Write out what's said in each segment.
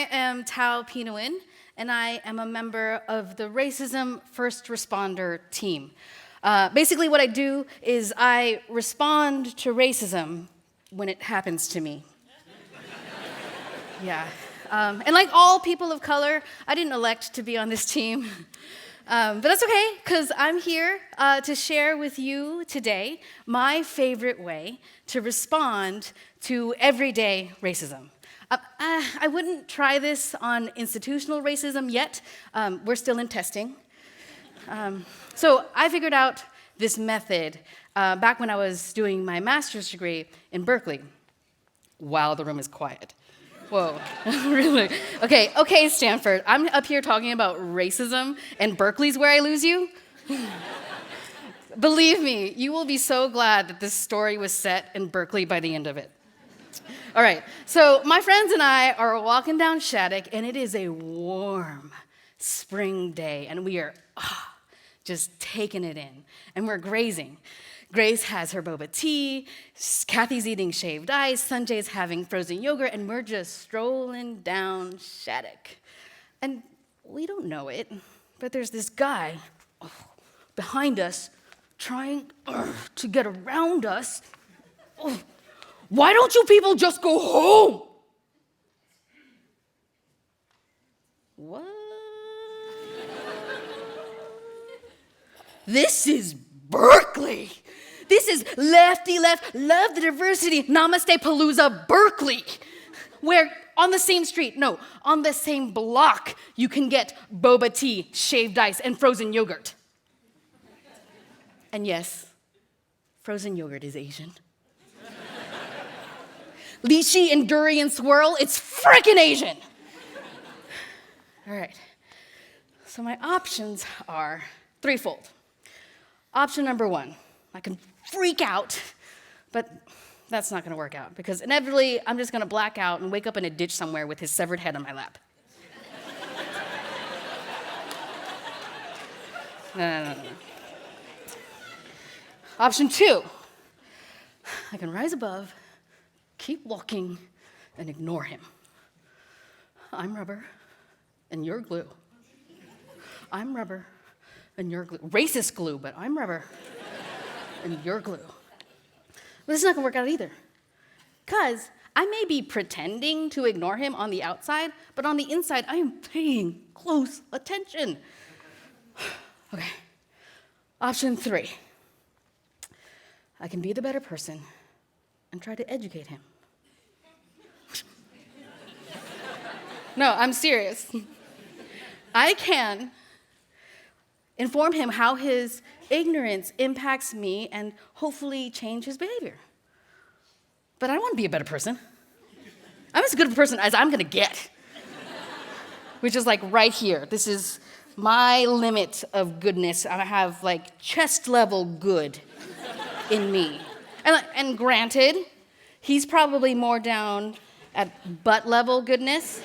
I am Thao P, and I am a member of the Racism First Responder team. Basically, what I do is I respond to racism when it happens to me. Yeah. And like all people of color, I didn't elect to be on this team. But that's okay, because I'm here to share with you today my favorite way to respond to everyday racism. I wouldn't try this on institutional racism yet. We're still in testing. So I figured out this method back when I was doing my master's degree in Berkeley. Wow, the room is quiet. Whoa, really? Okay, Stanford, I'm up here talking about racism, and Berkeley's where I lose you? Believe me, you will be so glad that this story was set in Berkeley by the end of it. All right, so my friends and I are walking down Shattuck, and it is a warm spring day, and we are just taking it in, and we're grazing. Grace has her boba tea, Kathy's eating shaved ice, Sanjay's having frozen yogurt, and we're just strolling down Shattuck. And we don't know it, but there's this guy behind us trying to get around us. Why don't you people just go home? What? This is Berkeley. This is lefty left, love the diversity, namaste palooza Berkeley, where on the same street, no, on the same block, you can get boba tea, shaved ice, and frozen yogurt. And yes, frozen yogurt is Asian. Lychee and durian swirl, it's frickin' Asian. All right, so my options are threefold. Option number one, I can freak out, but that's not gonna work out because inevitably I'm just gonna black out and wake up in a ditch somewhere with his severed head on my lap. No. Option two, I can rise above, keep walking, and ignore him. I'm rubber, and you're glue. I'm rubber, and you're glue. Racist glue, but I'm rubber, and you're glue. But this is not gonna work out either. Because I may be pretending to ignore him on the outside, but on the inside, I am paying close attention. Okay, option three. I can be the better person and try to educate him. No, I'm serious. I can inform him how his ignorance impacts me and hopefully change his behavior. But I don't want to be a better person. I'm as good a person as I'm gonna get, which is like right here. This is my limit of goodness. I have like chest level good in me. And granted, he's probably more down at butt level goodness.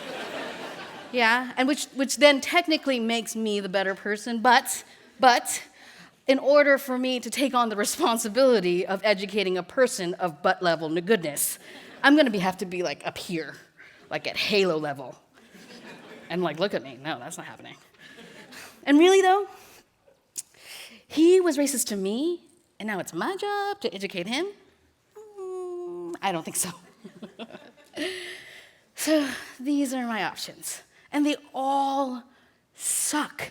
Yeah, and which then technically makes me the better person, but in order for me to take on the responsibility of educating a person of butt level goodness, I'm gonna have to be like up here, like at halo level. And like, look at me, no, that's not happening. And really though, he was racist to me, and now it's my job to educate him? I don't think so. So these are my options. And they all suck.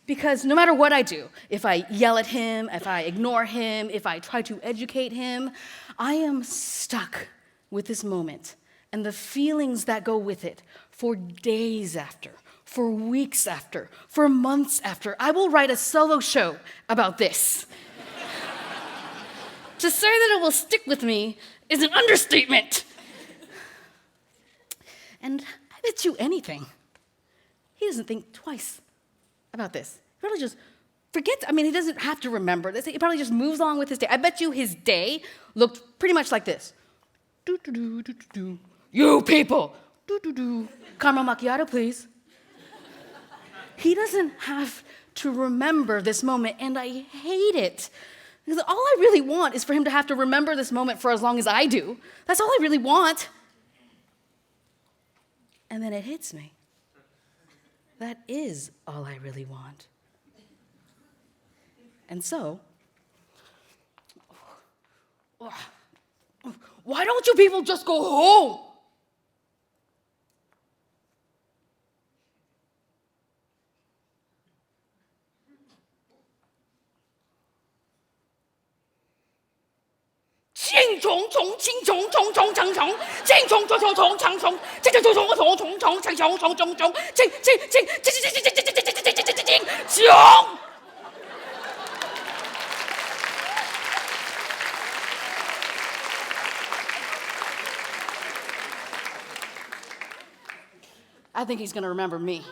Because no matter what I do, if I yell at him, if I ignore him, if I try to educate him, I am stuck with this moment and the feelings that go with it for days after, for weeks after, for months after. I will write a solo show about this. To say that it will stick with me is an understatement. And I bet you anything, he doesn't think twice about this. He probably just forgets. I mean, he doesn't have to remember this. He probably just moves along with his day. I bet you his day looked pretty much like this. Do-do-do, you people, do-do-do, caramel macchiato, please. He doesn't have to remember this moment, and I hate it. Because all I really want is for him to have to remember this moment for as long as I do. That's all I really want. And then it hits me. That is all I really want. And so, why don't you people just go home? I think he's gonna remember me.